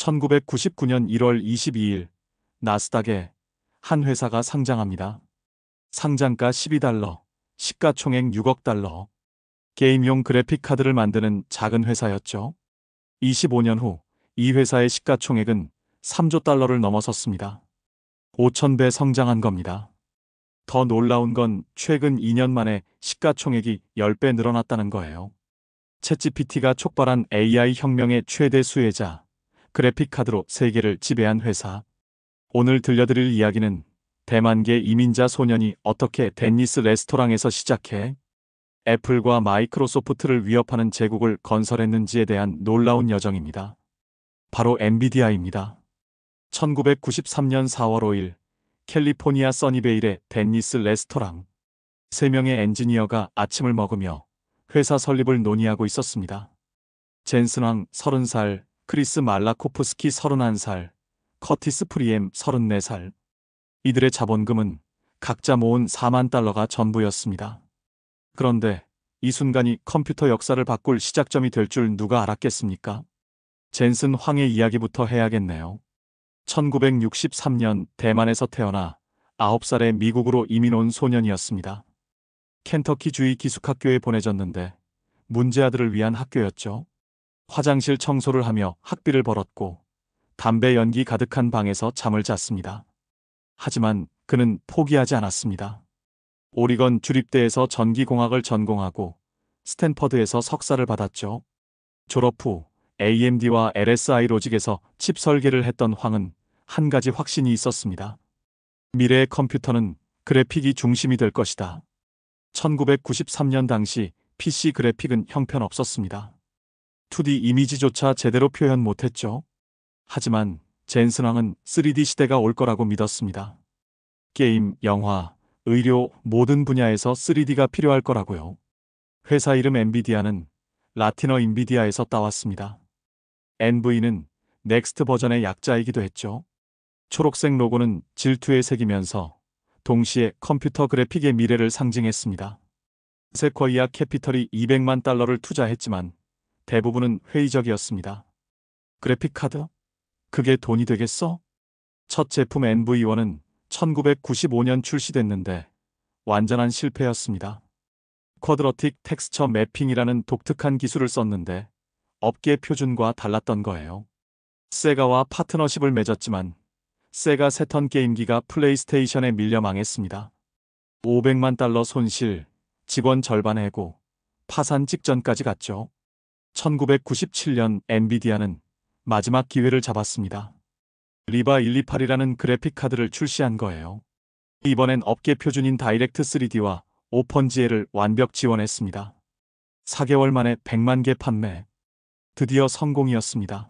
1999년 1월 22일 나스닥에 한 회사가 상장합니다. 상장가 12달러, 시가총액 6억 달러. 게임용 그래픽카드를 만드는 작은 회사였죠. 25년 후 이 회사의 시가총액은 3조 달러를 넘어섰습니다. 5,000배 성장한 겁니다. 더 놀라운 건 최근 2년 만에 시가총액이 10배 늘어났다는 거예요. 챗GPT가 촉발한 AI 혁명의 최대 수혜자, 그래픽카드로 세계를 지배한 회사. 오늘 들려드릴 이야기는 대만계 이민자 소년이 어떻게 덴니스 레스토랑에서 시작해 애플과 마이크로소프트를 위협하는 제국을 건설했는지에 대한 놀라운 여정입니다. 바로 엔비디아입니다. 1993년 4월 5일 캘리포니아 써니베일의 덴니스 레스토랑. 3명의 엔지니어가 아침을 먹으며 회사 설립을 논의하고 있었습니다. 젠슨 황 30살, 크리스 말라코프스키 31살, 커티스 프리엠 34살. 이들의 자본금은 각자 모은 4만 달러가 전부였습니다. 그런데 이 순간이 컴퓨터 역사를 바꿀 시작점이 될 줄 누가 알았겠습니까? 젠슨 황의 이야기부터 해야겠네요. 1963년 대만에서 태어나 9살에 미국으로 이민 온 소년이었습니다. 켄터키주의 기숙학교에 보내졌는데 문제아들을 위한 학교였죠. 화장실 청소를 하며 학비를 벌었고 담배 연기 가득한 방에서 잠을 잤습니다. 하지만 그는 포기하지 않았습니다. 오리건 주립대에서 전기공학을 전공하고 스탠퍼드에서 석사를 받았죠. 졸업 후 AMD와 LSI 로직에서 칩 설계를 했던 황은 한 가지 확신이 있었습니다. 미래의 컴퓨터는 그래픽이 중심이 될 것이다. 1993년 당시 PC 그래픽은 형편없었습니다. 2D 이미지조차 제대로 표현 못했죠. 하지만 젠슨 황은 3D 시대가 올 거라고 믿었습니다. 게임, 영화, 의료 모든 분야에서 3D가 필요할 거라고요. 회사 이름 엔비디아는 라틴어 인비디아에서 따왔습니다. NV는 넥스트 버전의 약자이기도 했죠. 초록색 로고는 질투에 새기면서 동시에 컴퓨터 그래픽의 미래를 상징했습니다. 세쿼이아 캐피털이 200만 달러를 투자했지만 대부분은 회의적이었습니다. 그래픽 카드? 그게 돈이 되겠어? 첫 제품 NV1은 1995년 출시됐는데 완전한 실패였습니다. 쿼드러틱 텍스처 매핑이라는 독특한 기술을 썼는데 업계 표준과 달랐던 거예요. 세가와 파트너십을 맺었지만 세가 세턴 게임기가 플레이스테이션에 밀려 망했습니다. 500만 달러 손실, 직원 절반 해고, 파산 직전까지 갔죠. 1997년 엔비디아는 마지막 기회를 잡았습니다. 리바 128이라는 그래픽 카드를 출시한 거예요. 이번엔 업계 표준인 다이렉트 3D와 오펀GL을 완벽 지원했습니다. 4개월 만에 100만 개 판매. 드디어 성공이었습니다.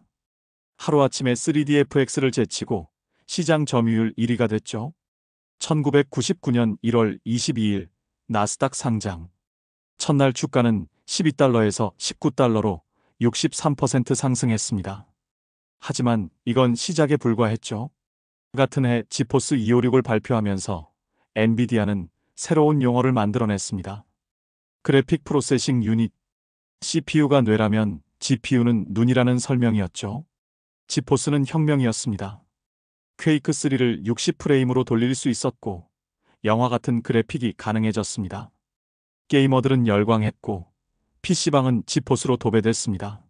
하루아침에 3DFX를 제치고 시장 점유율 1위가 됐죠. 1999년 1월 22일 나스닥 상장. 첫날 주가는 12달러에서 19달러로 63% 상승했습니다. 하지만 이건 시작에 불과했죠. 같은 해 지포스 256을 발표하면서 엔비디아는 새로운 용어를 만들어냈습니다. 그래픽 프로세싱 유닛. CPU가 뇌라면 GPU는 눈이라는 설명이었죠. 지포스는 혁명이었습니다. 퀘이크3를 60프레임으로 돌릴 수 있었고 영화 같은 그래픽이 가능해졌습니다. 게이머들은 열광했고 PC방은 지포스로 도배됐습니다.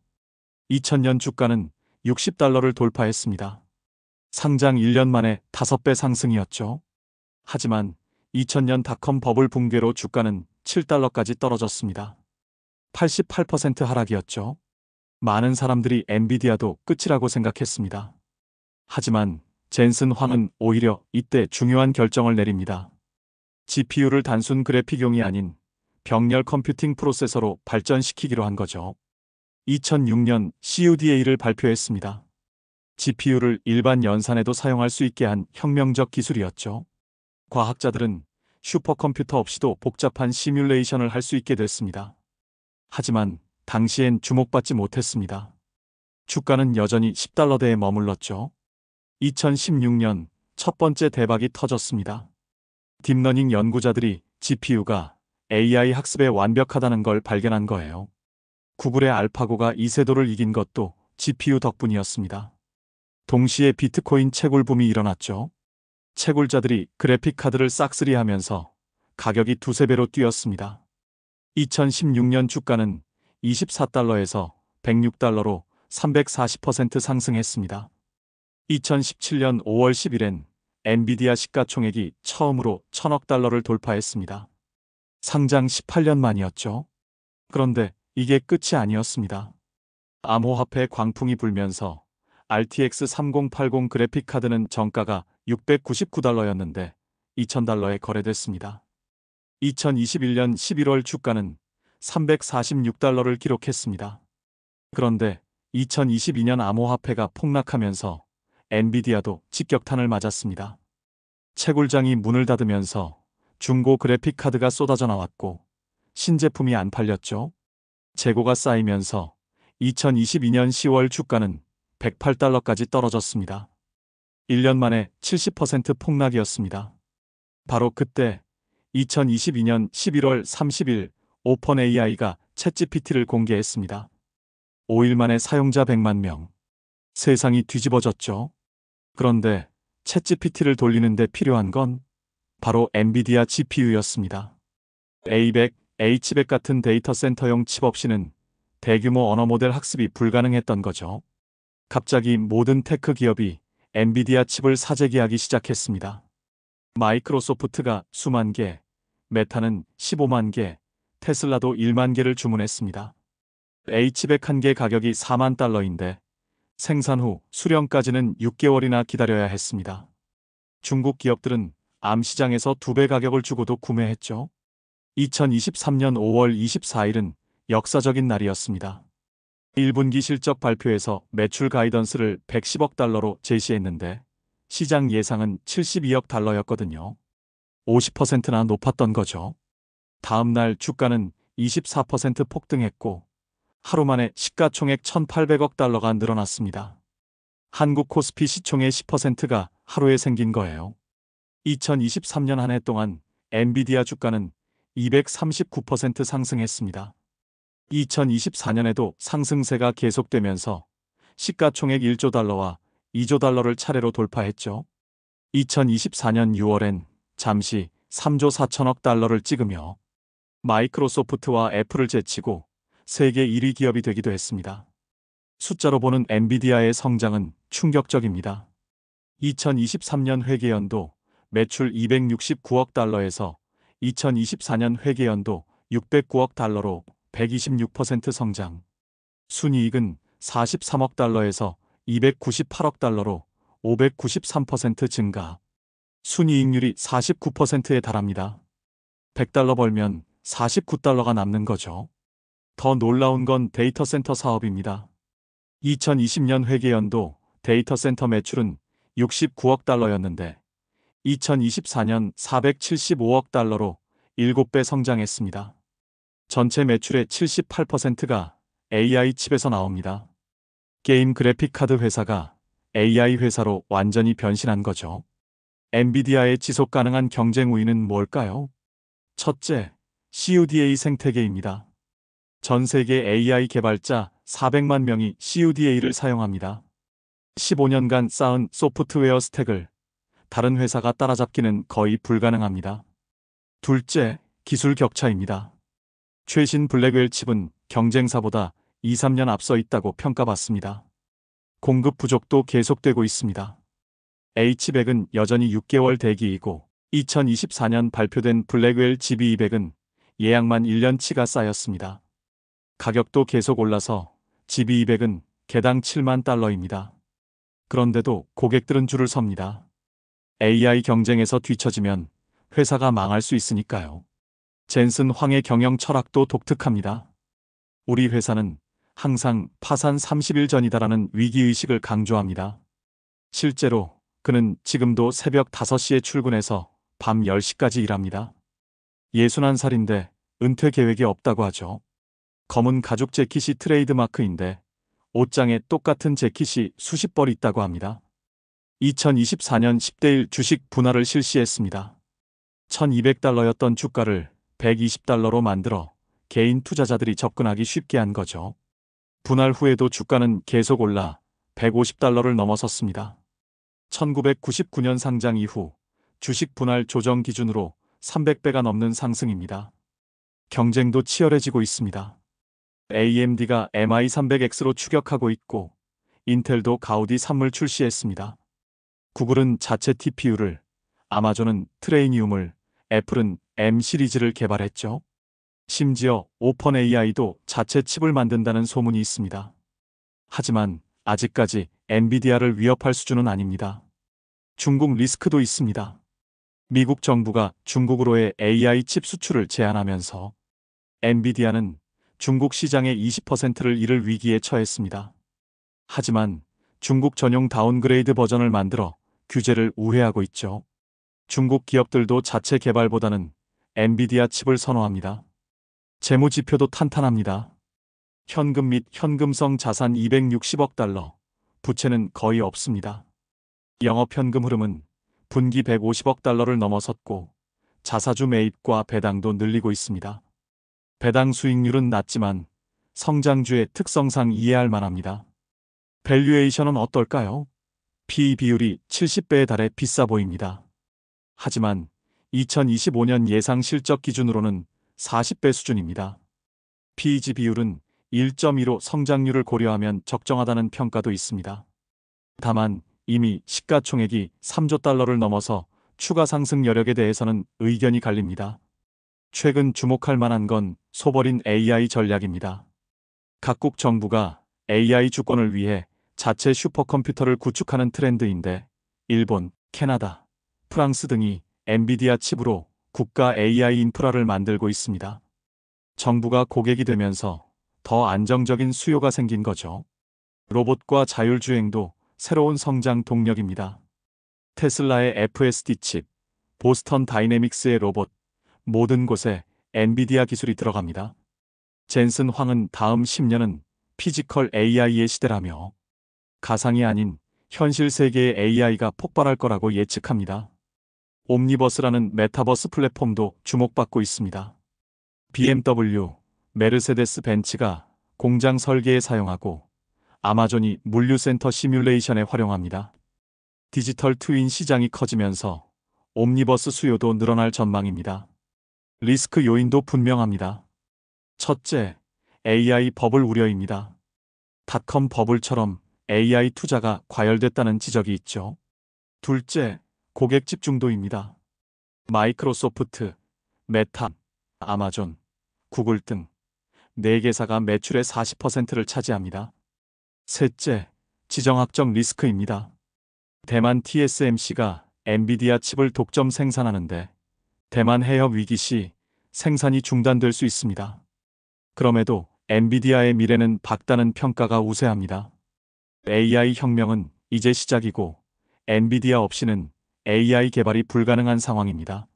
2000년 주가는 60달러를 돌파했습니다. 상장 1년 만에 5배 상승이었죠. 하지만 2000년 닷컴 버블 붕괴로 주가는 7달러까지 떨어졌습니다. 88% 하락이었죠. 많은 사람들이 엔비디아도 끝이라고 생각했습니다. 하지만 젠슨 황은 오히려 이때 중요한 결정을 내립니다. GPU를 단순 그래픽용이 아닌 병렬 컴퓨팅 프로세서로 발전시키기로 한 거죠. 2006년 CUDA를 발표했습니다. GPU를 일반 연산에도 사용할 수 있게 한 혁명적 기술이었죠. 과학자들은 슈퍼컴퓨터 없이도 복잡한 시뮬레이션을 할 수 있게 됐습니다. 하지만 당시엔 주목받지 못했습니다. 주가는 여전히 10달러대에 머물렀죠. 2016년 첫 번째 대박이 터졌습니다. 딥러닝 연구자들이 GPU가 AI 학습에 완벽하다는 걸 발견한 거예요. 구글의 알파고가 이세돌을 이긴 것도 GPU 덕분이었습니다. 동시에 비트코인 채굴 붐이 일어났죠. 채굴자들이 그래픽카드를 싹쓸이하면서 가격이 두세 배로 뛰었습니다. 2016년 주가는 24달러에서 106달러로 340% 상승했습니다. 2017년 5월 10일엔 엔비디아 시가총액이 처음으로 1000억 달러를 돌파했습니다. 상장 18년 만이었죠. 그런데 이게 끝이 아니었습니다. 암호화폐 광풍이 불면서 RTX 3080 그래픽카드는 정가가 699달러였는데 2000달러에 거래됐습니다. 2021년 11월 주가는 346달러를 기록했습니다. 그런데 2022년 암호화폐가 폭락하면서 엔비디아도 직격탄을 맞았습니다. 채굴장이 문을 닫으면서 중고 그래픽카드가 쏟아져 나왔고 신제품이 안 팔렸죠. 재고가 쌓이면서 2022년 10월 주가는 108달러까지 떨어졌습니다. 1년 만에 70% 폭락이었습니다. 바로 그때 2022년 11월 30일 오펀AI가 챗GPT를 공개했습니다. 5일 만에 사용자 100만 명. 세상이 뒤집어졌죠. 그런데 챗GPT를 돌리는 데 필요한 건 바로 엔비디아 GPU였습니다. A100, H100 같은 데이터 센터용 칩 없이는 대규모 언어 모델 학습이 불가능했던 거죠. 갑자기 모든 테크 기업이 엔비디아 칩을 사재기하기 시작했습니다. 마이크로소프트가 수만 개, 메타는 15만 개, 테슬라도 1만 개를 주문했습니다. H100 한 개 가격이 4만 달러인데 생산 후 수령까지는 6개월이나 기다려야 했습니다. 중국 기업들은 암 시장에서 2배 가격을 주고도 구매했죠. 2023년 5월 24일은 역사적인 날이었습니다. 1분기 실적 발표에서 매출 가이던스를 110억 달러로 제시했는데 시장 예상은 72억 달러였거든요. 50%나 높았던 거죠. 다음 날 주가는 24% 폭등했고 하루 만에 시가총액 1,800억 달러가 늘어났습니다. 한국 코스피 시총의 10%가 하루에 생긴 거예요. 2023년 한 해 동안 엔비디아 주가는 239% 상승했습니다. 2024년에도 상승세가 계속되면서 시가총액 1조 달러와 2조 달러를 차례로 돌파했죠. 2024년 6월엔 잠시 3조 4천억 달러를 찍으며 마이크로소프트와 애플을 제치고 세계 1위 기업이 되기도 했습니다. 숫자로 보는 엔비디아의 성장은 충격적입니다. 2023년 회계연도 매출 269억 달러에서 2024년 회계연도 609억 달러로 126% 성장. 순이익은 43억 달러에서 298억 달러로 593% 증가. 순이익률이 49%에 달합니다. 100달러 벌면 49달러가 남는 거죠. 더 놀라운 건 데이터 센터 사업입니다. 2020년 회계연도 데이터 센터 매출은 69억 달러였는데 2024년 475억 달러로 7배 성장했습니다. 전체 매출의 78%가 AI 칩에서 나옵니다. 게임 그래픽 카드 회사가 AI 회사로 완전히 변신한 거죠. 엔비디아의 지속 가능한 경쟁 우위는 뭘까요? 첫째, CUDA 생태계입니다. 전 세계 AI 개발자 400만 명이 CUDA를 사용합니다. 15년간 쌓은 소프트웨어 스택을 다른 회사가 따라잡기는 거의 불가능합니다. 둘째, 기술 격차입니다. 최신 블랙웰 칩은 경쟁사보다 2-3년 앞서 있다고 평가받습니다. 공급 부족도 계속되고 있습니다. H100은 여전히 6개월 대기이고 2024년 발표된 블랙웰 GB200은 예약만 1년치가 쌓였습니다. 가격도 계속 올라서 GB200은 개당 7만 달러입니다. 그런데도 고객들은 줄을 섭니다. AI 경쟁에서 뒤처지면 회사가 망할 수 있으니까요. 젠슨 황의 경영 철학도 독특합니다. 우리 회사는 항상 파산 30일 전이다라는 위기의식을 강조합니다. 실제로 그는 지금도 새벽 5시에 출근해서 밤 10시까지 일합니다. 61살인데 은퇴 계획이 없다고 하죠. 검은 가죽 재킷이 트레이드마크인데 옷장에 똑같은 재킷이 수십 벌 있다고 합니다. 2024년 10대1 주식 분할을 실시했습니다. 1200달러였던 주가를 120달러로 만들어 개인 투자자들이 접근하기 쉽게 한 거죠. 분할 후에도 주가는 계속 올라 150달러를 넘어섰습니다. 1999년 상장 이후 주식 분할 조정 기준으로 300배가 넘는 상승입니다. 경쟁도 치열해지고 있습니다. AMD가 MI300X로 추격하고 있고 인텔도 가우디 3을 출시했습니다. 구글은 자체 TPU를, 아마존은 트레이니움을, 애플은 M 시리즈를 개발했죠. 심지어 오픈 AI도 자체 칩을 만든다는 소문이 있습니다. 하지만 아직까지 엔비디아를 위협할 수준은 아닙니다. 중국 리스크도 있습니다. 미국 정부가 중국으로의 AI 칩 수출을 제한하면서 엔비디아는 중국 시장의 20%를 잃을 위기에 처했습니다. 하지만 중국 전용 다운그레이드 버전을 만들어 규제를 우회하고 있죠. 중국 기업들도 자체 개발보다는 엔비디아 칩을 선호합니다. 재무 지표도 탄탄합니다. 현금 및 현금성 자산 260억 달러, 부채는 거의 없습니다. 영업현금 흐름은 분기 150억 달러를 넘어섰고 자사주 매입과 배당도 늘리고 있습니다. 배당 수익률은 낮지만 성장주의 특성상 이해할 만합니다. 밸류에이션은 어떨까요? PE 비율이 70배에 달해 비싸 보입니다. 하지만 2025년 예상 실적 기준으로는 40배 수준입니다. PEG 비율은 1.2로 성장률을 고려하면 적정하다는 평가도 있습니다. 다만 이미 시가총액이 3조 달러를 넘어서 추가 상승 여력에 대해서는 의견이 갈립니다. 최근 주목할 만한 건 소버린 AI 전략입니다. 각국 정부가 AI 주권을 위해 자체 슈퍼컴퓨터를 구축하는 트렌드인데 일본, 캐나다, 프랑스 등이 엔비디아 칩으로 국가 AI 인프라를 만들고 있습니다. 정부가 고객이 되면서 더 안정적인 수요가 생긴 거죠. 로봇과 자율주행도 새로운 성장 동력입니다. 테슬라의 FSD 칩, 보스턴 다이내믹스의 로봇, 모든 곳에 엔비디아 기술이 들어갑니다. 젠슨 황은 다음 10년은 피지컬 AI의 시대라며 가상이 아닌 현실 세계의 AI가 폭발할 거라고 예측합니다. 옴니버스라는 메타버스 플랫폼도 주목받고 있습니다. BMW, 메르세데스 벤츠가 공장 설계에 사용하고 아마존이 물류센터 시뮬레이션에 활용합니다. 디지털 트윈 시장이 커지면서 옴니버스 수요도 늘어날 전망입니다. 리스크 요인도 분명합니다. 첫째, AI 버블 우려입니다. 닷컴 버블처럼 AI 투자가 과열됐다는 지적이 있죠. 둘째, 고객 집중도입니다. 마이크로소프트, 메타, 아마존, 구글 등 4개사가 매출의 40%를 차지합니다. 셋째, 지정학적 리스크입니다. 대만 TSMC가 엔비디아 칩을 독점 생산하는데 대만 해협 위기 시 생산이 중단될 수 있습니다. 그럼에도 엔비디아의 미래는 밝다는 평가가 우세합니다. AI 혁명은 이제 시작이고 엔비디아 없이는 AI 개발이 불가능한 상황입니다.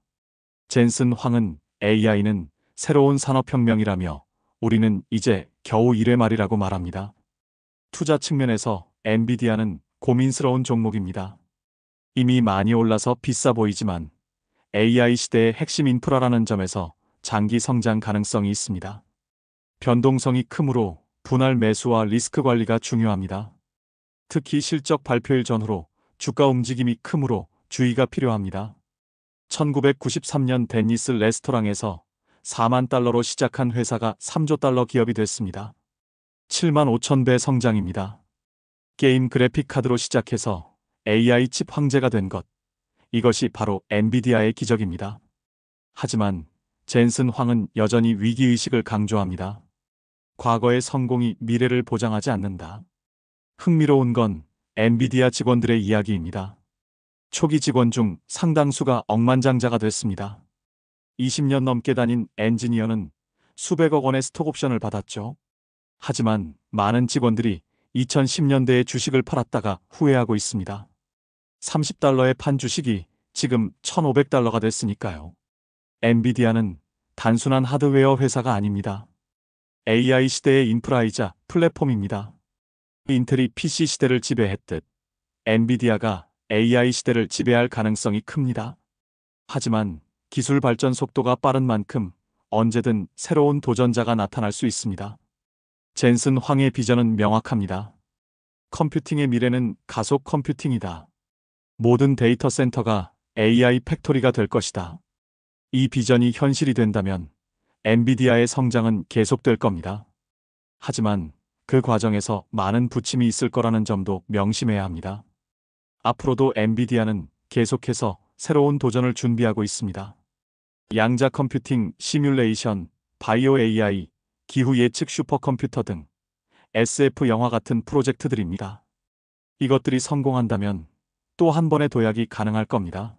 젠슨 황은 AI는 새로운 산업혁명이라며 우리는 이제 겨우 1회 말이라고 말합니다. 투자 측면에서 엔비디아는 고민스러운 종목입니다. 이미 많이 올라서 비싸 보이지만 AI 시대의 핵심 인프라라는 점에서 장기 성장 가능성이 있습니다. 변동성이 크므로 분할 매수와 리스크 관리가 중요합니다. 특히 실적 발표일 전후로 주가 움직임이 크므로 주의가 필요합니다. 1993년 데니스 레스토랑에서 4만 달러로 시작한 회사가 3조 달러 기업이 됐습니다. 7만 5천 배 성장입니다. 게임 그래픽 카드로 시작해서 AI 칩 황제가 된 것. 이것이 바로 엔비디아의 기적입니다. 하지만 젠슨 황은 여전히 위기의식을 강조합니다. 과거의 성공이 미래를 보장하지 않는다. 흥미로운 건 엔비디아 직원들의 이야기입니다. 초기 직원 중 상당수가 억만장자가 됐습니다. 20년 넘게 다닌 엔지니어는 수백억 원의 스톡옵션을 받았죠. 하지만 많은 직원들이 2010년대에 주식을 팔았다가 후회하고 있습니다. 30달러에 판 주식이 지금 1,500달러가 됐으니까요. 엔비디아는 단순한 하드웨어 회사가 아닙니다. AI 시대의 인프라이자 플랫폼입니다. 인텔이 PC 시대를 지배했듯 엔비디아가 AI 시대를 지배할 가능성이 큽니다. 하지만 기술 발전 속도가 빠른 만큼 언제든 새로운 도전자가 나타날 수 있습니다. 젠슨 황의 비전은 명확합니다. 컴퓨팅의 미래는 가속 컴퓨팅이다. 모든 데이터 센터가 AI 팩토리가 될 것이다. 이 비전이 현실이 된다면 엔비디아의 성장은 계속될 겁니다. 하지만 그 과정에서 많은 부침이 있을 거라는 점도 명심해야 합니다. 앞으로도 엔비디아는 계속해서 새로운 도전을 준비하고 있습니다. 양자 컴퓨팅, 시뮬레이션, 바이오 AI, 기후 예측 슈퍼컴퓨터 등 SF 영화 같은 프로젝트들입니다. 이것들이 성공한다면 또 한 번의 도약이 가능할 겁니다.